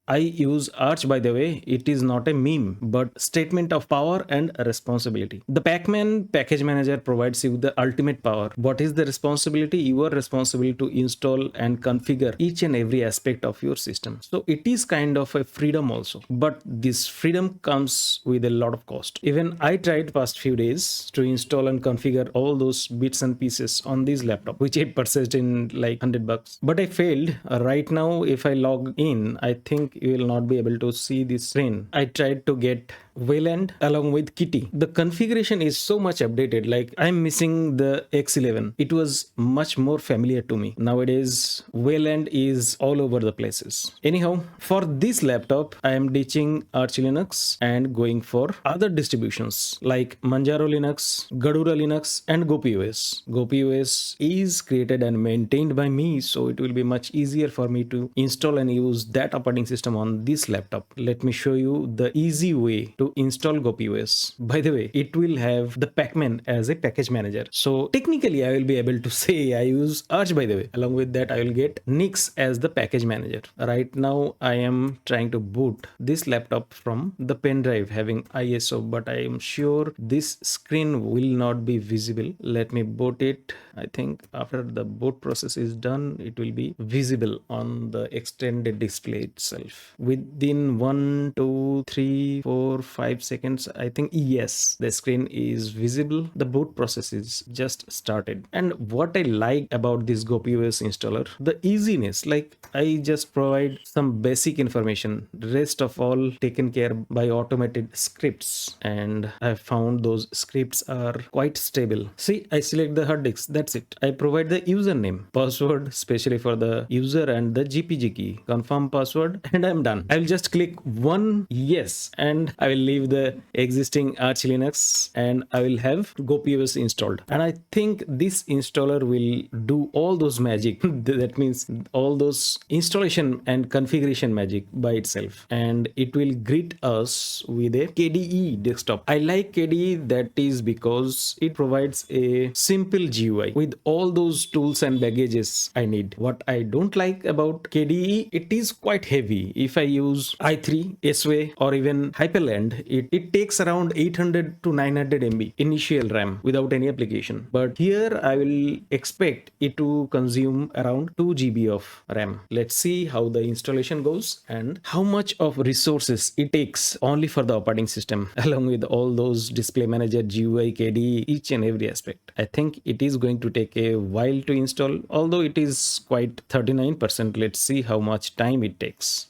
I use Arch, by the way. It is not a meme, but statement of power and responsibility. The Pacman package manager provides you the ultimate power. What is the responsibility? You are responsible to install and configure each and every aspect of your system. So it is kind of a freedom also, but this freedom comes with a lot of cost. Even I tried past few days to install and configure all those bits and pieces on this laptop, which I purchased in like $100, but I failed. Right now, if I log in, I think you will not be able to see this screen. I tried to get Wayland along with Kitty. The configuration is so much updated. Like, I'm missing the X11. It was much more familiar to me. Nowadays, Wayland is all over the places. Anyhow, for this laptop, I am ditching Arch Linux and going for other distributions like Manjaro Linux, Gadura Linux, and GOPI OS. GOPI OS is created and maintained by me, so it will be much easier for me to install and use that operating system on this laptop. Let me show you the easy way to install GOPI OS. By the way, it will have the Pacman as a package manager. So technically, I will be able to say I use Arch, by the way. Along with that, I will get Nix as the package manager. Right now, I am trying to boot this laptop from the pen drive having ISO, but I am sure this screen will not be visible. Let me boot it. I think after the boot process is done, it will be visible on the extended display itself. Within 1, 2, 3, 4, 5 seconds, I think, yes, the screen is visible. The boot process is just started. And what I like about this GOPI OS installer, the easiness. Like, I just provide some basic information. Rest of all taken care by automated scripts, and I found those scripts are quite stable. See, I select the hard disk. That's it. I provide the username, password, especially for the user, and the GPG key, confirm password, and I'm done. I will just click one yes, and I will leave the existing Arch Linux, and I will have GOPI OS installed. And I think this installer will do all those magic. That means all those installation and configuration magic by itself, and it will greet us with a KDE desktop. I like KDE, that is because it provides a simple GUI with all those tools and baggages I need. What I don't like about KDE, it is quite heavy. If I use i3, SWay, or even Hyperland, it takes around 800 to 900 MB initial RAM without any application. But here I will expect it to consume around 2 GB of RAM. Let's see how the installation goes and how much of resources it takes only for the operating system, along with all those display manager, GUI, KDE, each and every aspect. I think it is going to take a while to install, although it is quite 39%. Let's see how much time it takes.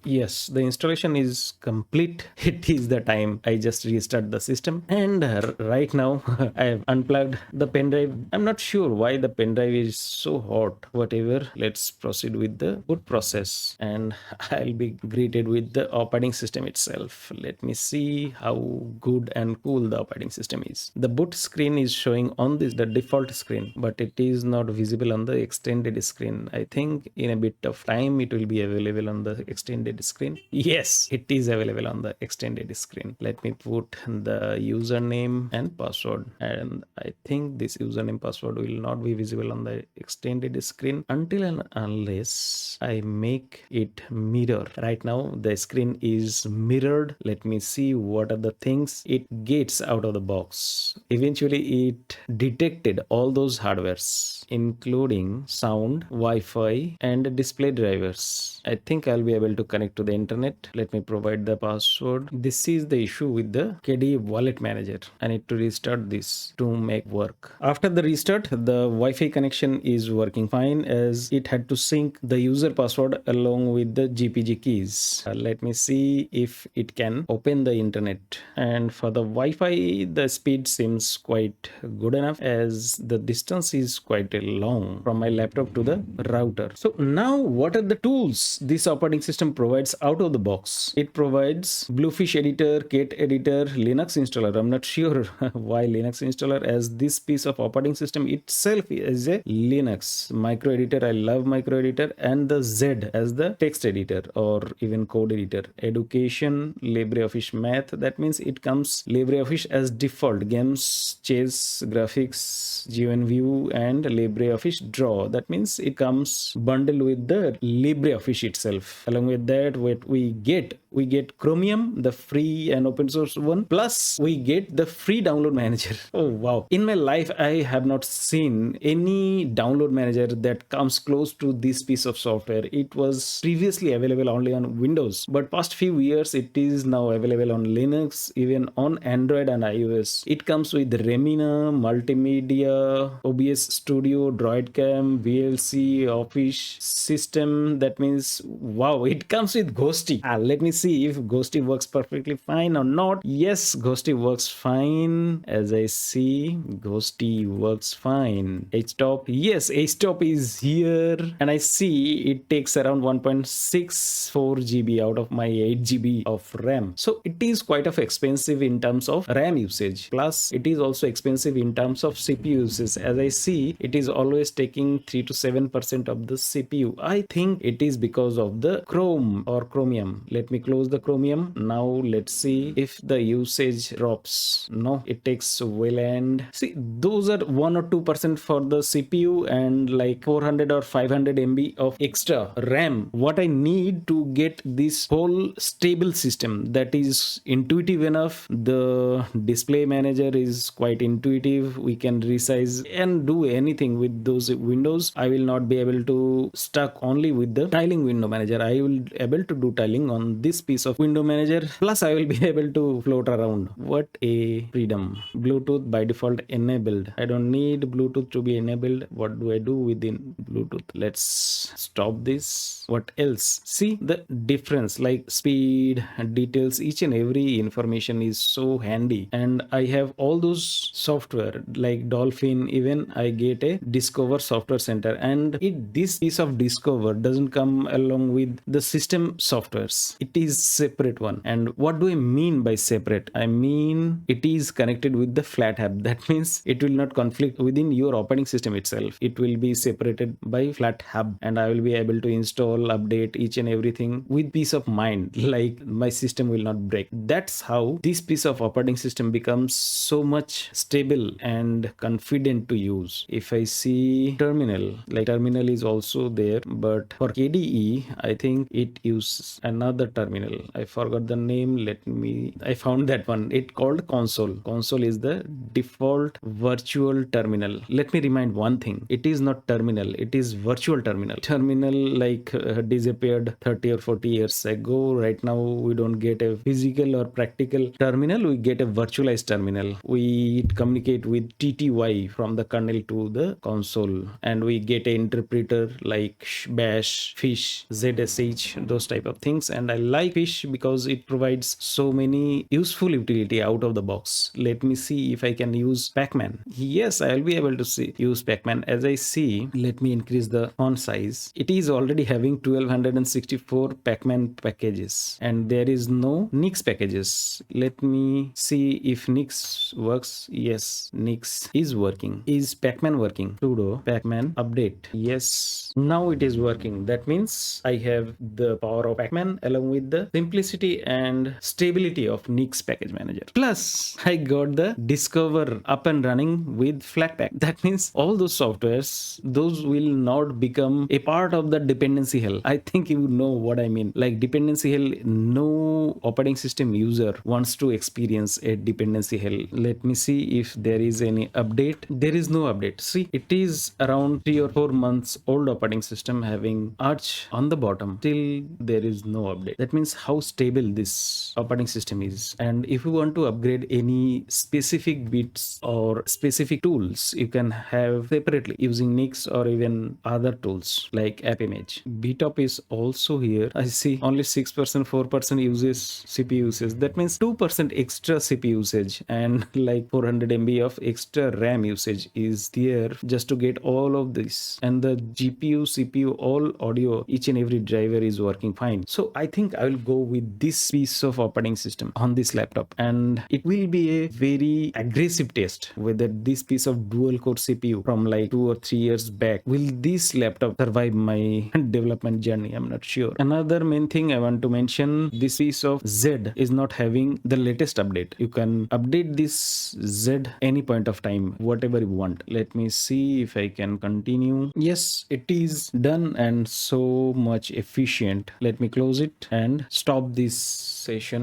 Yes, the installation is complete. It is the time I just restart the system, and right now I have unplugged the pen drive. I'm not sure why the pen drive is so hot. Whatever, let's proceed with the boot process, and I'll be greeted with the operating system itself. Let me see how good and cool the operating system is. The boot screen is showing on this, the default screen, but it is not visible on the extended screen. I think in a bit of time it will be available on the extended screen. Yes, it is available on the extended screen. Let me put the username and password, and I think this username password will not be visible on the extended screen until and unless I make it mirror. Right now the screen is mirrored. Let me see what are the things it gets out of the box. Eventually it detected all those hardwares, including sound, Wi-Fi, and display drivers. I think I'll be able to connect to the internet. Let me provide the password. This is the issue with the KDE wallet manager. I need to restart this to make work. After the restart, the Wi-Fi connection is working fine, as it had to sync the user password along with the GPG keys. Let me see if it can open the internet. And for the Wi-Fi, the speed seems quite good enough, as the distance is quite long from my laptop to the router. So now, what are the tools this operating system provides provides out of the box. It provides Bluefish editor, Kett editor, Linux installer. I'm not sure why Linux installer, as this piece of operating system itself is a Linux micro editor. I love micro editor, and the Z as the text editor or even code editor. Education, LibreOffice Math. That means it comes LibreOffice as default. Games, chess, graphics, GeoView, and LibreOffice Draw. That means it comes bundled with the LibreOffice itself. Along with that, what we get Chromium, the free and open source one, plus we get the free download manager. Oh wow, in my life I have not seen any download manager that comes close to this piece of software. It was previously available only on Windows, but past few years it is now available on Linux, even on Android and iOS. It comes with Remina, multimedia, OBS Studio, DroidCam, VLC, Office system. That means wow, it comes with Ghosty. Let me see if Ghosty works perfectly fine or not. Yes, Ghosty works fine. As I see, Ghosty works fine. HTOP, yes, HTOP is here, and I see it takes around 1.64 GB out of my 8 GB of RAM. So it is quite of expensive in terms of RAM usage. Plus, it is also expensive in terms of CPU usage. As I see, it is always taking 3 to 7% of the CPU. I think it is because of the Chrome or Chromium. Let me close the Chromium. Now let's see if the usage drops. No, it takes well, and see, those are 1 or 2% for the CPU and like 400 or 500 MB of extra RAM. What I need to get this whole stable system that is intuitive enough. The display manager is quite intuitive. We can resize and do anything with those windows. I will not be able to stuck only with the tiling window manager. I will able to do tiling on this piece of window manager. Plus I will be able to float around. What a freedom. Bluetooth by default enabled. I don't need Bluetooth to be enabled. What do I do within Bluetooth? Let's stop this. What else? See the difference, like speed, details, each and every information is so handy. And I have all those software like Dolphin. Even I get a Discover Software Center, and this piece of Discover doesn't come along with the system softwares. It is separate one. And what do I mean by separate? I mean it is connected with the flat hub. That means it will not conflict within your operating system itself. It will be separated by flat hub, and I will be able to install, update each and everything with peace of mind, like my system will not break. That's how this piece of operating system becomes so much stable and confident to use. If I see terminal, like terminal is also there, but for KDE I think it uses another terminal. I forgot the name. I found that one. It called console. Console is the default virtual terminal. Let me remind one thing. It is not terminal. It is virtual terminal. Terminal like disappeared 30 or 40 years ago. Right now we don't get a physical or practical terminal. We get a virtualized terminal. We communicate with TTY from the kernel to the console, and we get an interpreter like bash, fish, ZSH, those type of things. And I like fish because it provides so many useful utility out of the box. Let me see if I can use Pacman. Yes, I'll be able to use Pacman. As I see, let me increase the font size. It is already having 1264 Pacman packages, and there is no Nix packages. Let me see if Nix works. Yes, Nix is working. Is Pacman working? Sudo Pacman update. Yes, now it is working. That means I have the power of Pacman along with the simplicity and stability of Nix package manager. Plus, I got the Discover up and running with Flatpak. That means all those softwares, those will not become a part of the dependency hell. I think you know what I mean. Like dependency hell, no operating system user wants to experience a dependency hell. Let me see if there is any update. There is no update. See, it is around 3 or 4 months old operating system having Arch on the bottom. Still, there is no update. That means how stable this operating system is. And if you want to upgrade any specific bits or specific tools, you can have separately using Nix or even other tools like AppImage. BTOP is also here. I see only 6%, 4% uses CPU usage. That means 2% extra CPU usage and like 400 MB of extra RAM usage is there just to get all of this. And the GPU, CPU, all audio, each and every driver is working. working fine. So I think I will go with this piece of operating system on this laptop, and it will be a very aggressive test whether this piece of dual core CPU from like 2 or 3 years back, will this laptop survive my development journey? I'm not sure. Another main thing I want to mention, this piece of Z is not having the latest update. You can update this Z any point of time, whatever you want. Let me see if I can continue. Yes, it is done and so much efficient. Let me close it and stop this session.